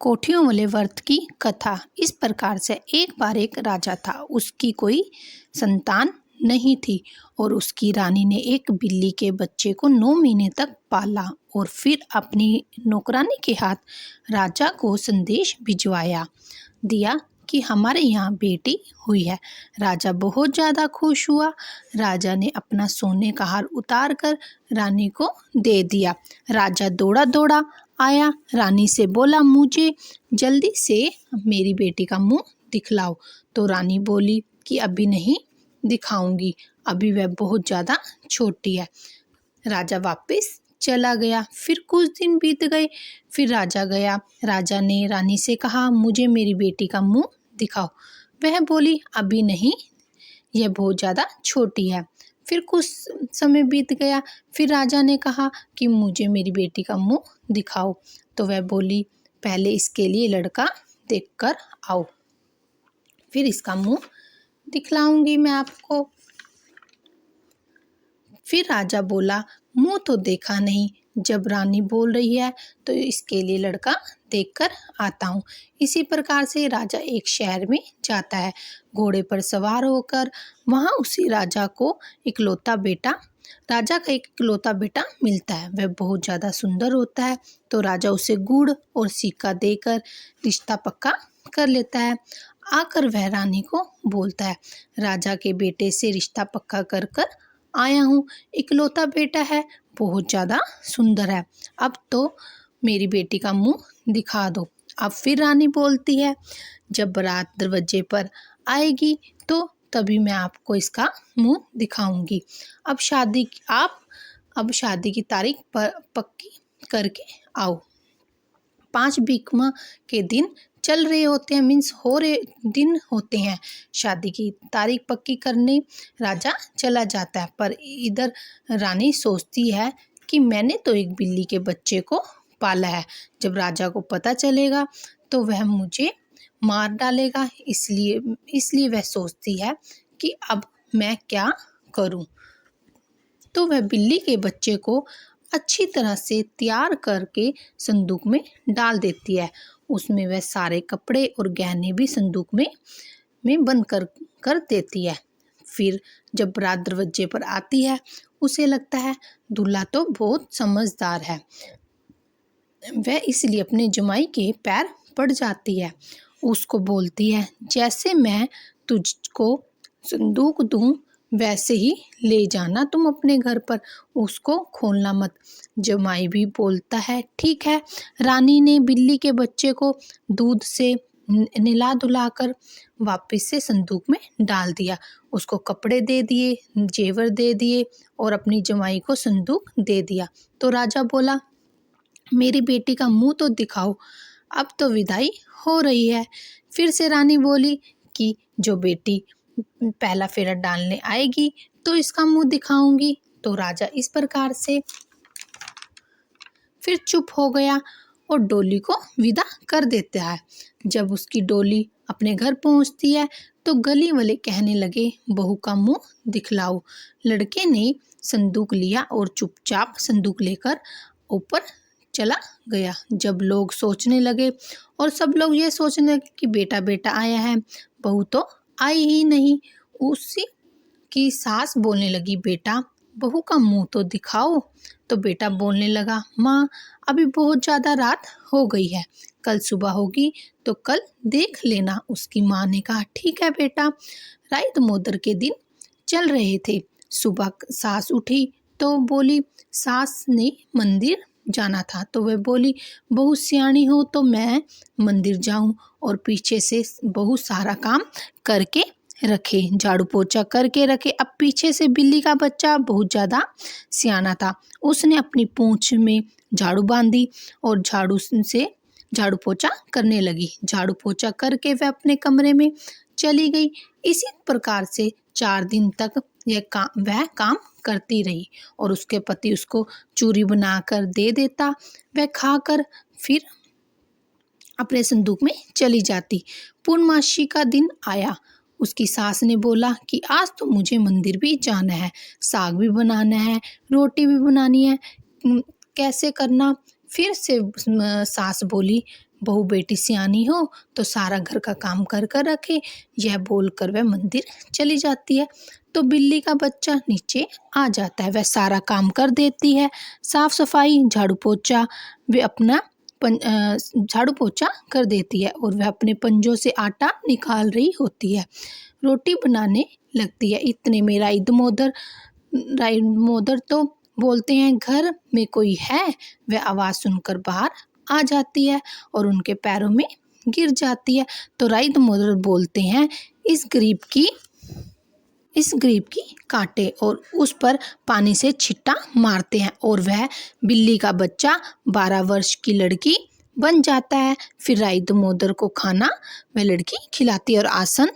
कोठियों वाले व्रत की कथा। इस प्रकार से एक बार एक राजा था। उसकी कोई संतान नहीं थी और उसकी रानी ने एक बिल्ली के बच्चे को 9 महीने तक पाला और फिर अपनी नौकरानी के हाथ राजा को संदेश भिजवाया दिया कि हमारे यहाँ बेटी हुई है। राजा बहुत ज़्यादा खुश हुआ। राजा ने अपना सोने का हार उतार कर रानी को दे दिया। राजा दौड़ा दौड़ा आया, रानी से बोला, मुझे जल्दी से मेरी बेटी का मुंह दिखलाओ। तो रानी बोली कि अभी नहीं दिखाऊंगी, अभी वह बहुत ज़्यादा छोटी है। राजा वापस चला गया। फिर कुछ दिन बीत गए। फिर राजा गया। राजा ने रानी से कहा, मुझे मेरी बेटी का मुंह दिखाओ। वह बोली, अभी नहीं, यह बहुत ज़्यादा छोटी है। फिर कुछ समय बीत गया। फिर राजा ने कहा कि मुझे मेरी बेटी का मुंह दिखाओ। तो वह बोली, पहले इसके लिए लड़का देखकर आओ, फिर इसका मुंह दिखलाऊंगी मैं आपको। फिर राजा बोला, मुंह तो देखा नहीं, जब रानी बोल रही है तो इसके लिए लड़का देखकर आता हूँ। इसी प्रकार से राजा एक शहर में जाता है। घोड़े पर सवार होकर वहाँ उसी राजा का एक इकलौता बेटा मिलता है। वह बहुत ज़्यादा सुंदर होता है। तो राजा उसे गुड़ और सिक्का देकर रिश्ता पक्का कर लेता है। आकर वह रानी को बोलता है, राजा के बेटे से रिश्ता पक्का कर कर आया हूँ। इकलौता बेटा है, बहुत ज़्यादा सुंदर है। अब तो मेरी बेटी का मुंह दिखा दो। अब फिर रानी बोलती है, जब बारात दरवाजे पर आएगी तो तभी मैं आपको इसका मुंह दिखाऊंगी। अब शादी की तारीख पक्की करके आओ। 5 बीकमा के दिन चल रहे होते हैं, दिन होते हैं। शादी की तारीख पक्की करने राजा चला जाता है। पर इधर रानी सोचती है कि मैंने तो एक बिल्ली के बच्चे को पाला है, जब राजा को पता चलेगा तो वह मुझे मार डालेगा। इसलिए वह सोचती है कि अब मैं क्या करूं। तो वह बिल्ली के बच्चे को अच्छी तरह से तैयार करके संदूक में डाल देती है। उसमें वह सारे कपड़े और गहने भी संदूक में बंद कर देती है। फिर जब बारात दरवाजे पर आती है, उसे लगता है दूल्हा तो बहुत समझदार है। वह इसलिए अपने जमाई के पैर पड़ जाती है। उसको बोलती है, जैसे मैं तुझको संदूक दूं वैसे ही ले जाना तुम अपने घर पर, उसको खोलना मत। जमाई भी बोलता है, ठीक है। रानी ने बिल्ली के बच्चे को दूध से नहला धुलाकर वापस से संदूक में डाल दिया। उसको कपड़े दे दिए, जेवर दे दिए और अपनी जमाई को संदूक दे दिया। तो राजा बोला, मेरी बेटी का मुंह तो दिखाओ, अब तो विदाई हो रही है। फिर से रानी बोली कि जो बेटी पहला फेरा डालने आएगी तो इसका मुंह दिखाऊंगी। तो राजा इस प्रकार से फिर चुप हो गया और डोली को विदा कर देता है। जब उसकी डोली अपने घर पहुंचती है तो गली वाले कहने लगे, बहू का मुंह दिखलाओ। लड़के ने संदूक लिया और चुपचाप संदूक लेकर ऊपर चला गया। जब लोग सोचने लगे और सब लोग ये सोचने लगे कि बेटा बेटा आया है, बहू तो आई ही नहीं। उसी की सास बोलने लगी, बेटा बहू का मुंह तो दिखाओ। तो बेटा बोलने लगा, माँ अभी बहुत ज़्यादा रात हो गई है, कल सुबह होगी तो कल देख लेना। उसकी माँ ने कहा, ठीक है बेटा। रात मोदर के दिन चल रहे थे। सुबह सास उठी तो बोली, सास ने मंदिर जाना था। तो वह बोली, बहू सियानी हो तो मैं मंदिर जाऊं और पीछे से बहू सारा काम करके रखे, झाड़ू पोछा करके रखे। अब पीछे से बिल्ली का बच्चा बहुत ज़्यादा सियाना था। उसने अपनी पूंछ में झाड़ू बांधी और झाड़ू पोछा करने लगी। झाड़ू पोछा करके वह अपने कमरे में चली गई। इसी प्रकार से 4 दिन तक वह काम करती रही और उसके पति उसको चूरी बनाकर दे देता। वह खाकर फिर अपने संदूक में चली जाती। पूर्णमासी का दिन आया। उसकी सास ने बोला कि आज तो मुझे मंदिर भी जाना है, साग भी बनाना है, रोटी भी बनानी है, कैसे करना। फिर से सास बोली, बहू बेटी सियानी हो तो सारा घर का काम कर कर रखे। यह बोलकर वह मंदिर चली जाती है। तो बिल्ली का बच्चा नीचे आ जाता है, वह सारा काम कर देती है, साफ सफाई, झाड़ू पोछा, वे अपना झाड़ू पोछा कर देती है और वह अपने पंजों से आटा निकाल रही होती है, रोटी बनाने लगती है। इतने में राई मोदर तो बोलते हैं, घर में कोई है। वह आवाज़ सुनकर बाहर आ जाती है और उनके पैरों में गिर जाती है। तो राई मोदर बोलते हैं, इस गरीब की काटे और उस पर पानी से छिट्टा मारते हैं और वह बिल्ली का बच्चा 12 वर्ष की लड़की बन जाता है। फिर राई मोदर को खाना वह लड़की खिलाती है और आसन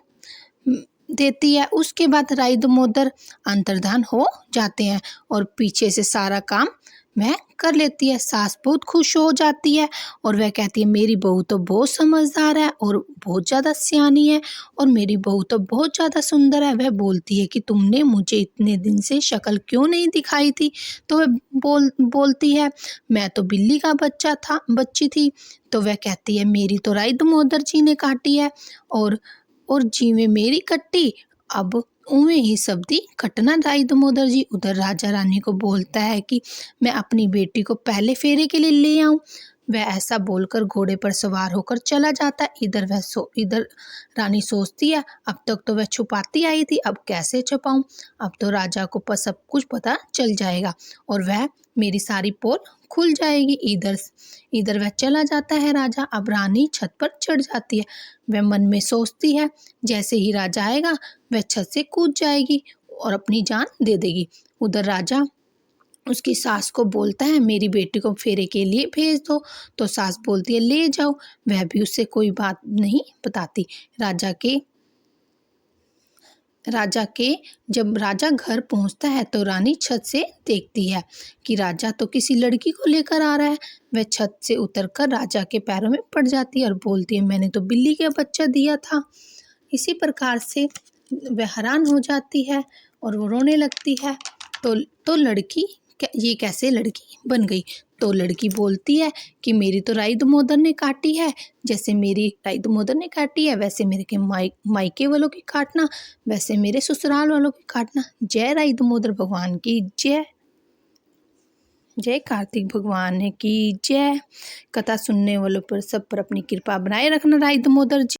देती है। उसके बाद राई मोदर अंतर्धान हो जाते हैं और पीछे से सारा काम वह कर लेती है। सास बहुत खुश हो जाती है और वह कहती है, मेरी बहू तो बहुत समझदार है और बहुत ज़्यादा सियानी है और मेरी बहू तो बहुत ज़्यादा सुंदर है। वह बोलती है कि तुमने मुझे इतने दिन से शक्ल क्यों नहीं दिखाई थी। तो वह बोलती है, मैं तो बिल्ली का बच्ची थी। तो वह कहती है, मेरी तो राई मोदर जी ने काटी है और जीवे मेरी कट्टी, अब उमें ही सब्दी कटना राई दामोदर जी। उधर राजा रानी को बोलता है कि मैं अपनी बेटी को पहले फेरे के लिए ले आऊं। वह ऐसा बोलकर घोड़े पर सवार होकर चला जाता है। इधर रानी सोचती है, अब तक तो वह छुपाती आई थी, अब कैसे छुपाऊं, अब तो राजा को सब कुछ पता चल जाएगा और वह मेरी सारी पोल खुल जाएगी। इधर वह चला जाता है राजा। अब रानी छत पर चढ़ जाती है। वह मन में सोचती है, जैसे ही राजा आएगा वह छत से कूद जाएगी और अपनी जान दे देगी। उधर राजा उसकी सास को बोलता है, मेरी बेटी को फेरे के लिए भेज दो। तो सास बोलती है, ले जाओ। वह भी उससे कोई बात नहीं बताती। जब राजा घर पहुंचता है तो रानी छत से देखती है कि राजा तो किसी लड़की को लेकर आ रहा है। वह छत से उतरकर राजा के पैरों में पड़ जाती है और बोलती है, मैंने तो बिल्ली का बच्चा दिया था। इसी प्रकार से वह हैरान हो जाती है और वो रोने लगती है। तो लड़की, ये कैसे लड़की बन गई। तो लड़की बोलती है कि मेरी तो राई दामोदर ने काटी है, जैसे मेरी राई दामोदर ने काटी है वैसे मेरे के मायके वालों की काटना, वैसे मेरे ससुराल वालों की काटना। जय राई दामोदर भगवान की जय। जय कार्तिक भगवान की जय। कथा सुनने वालों पर सब पर अपनी कृपा बनाए रखना राई दामोदर जी।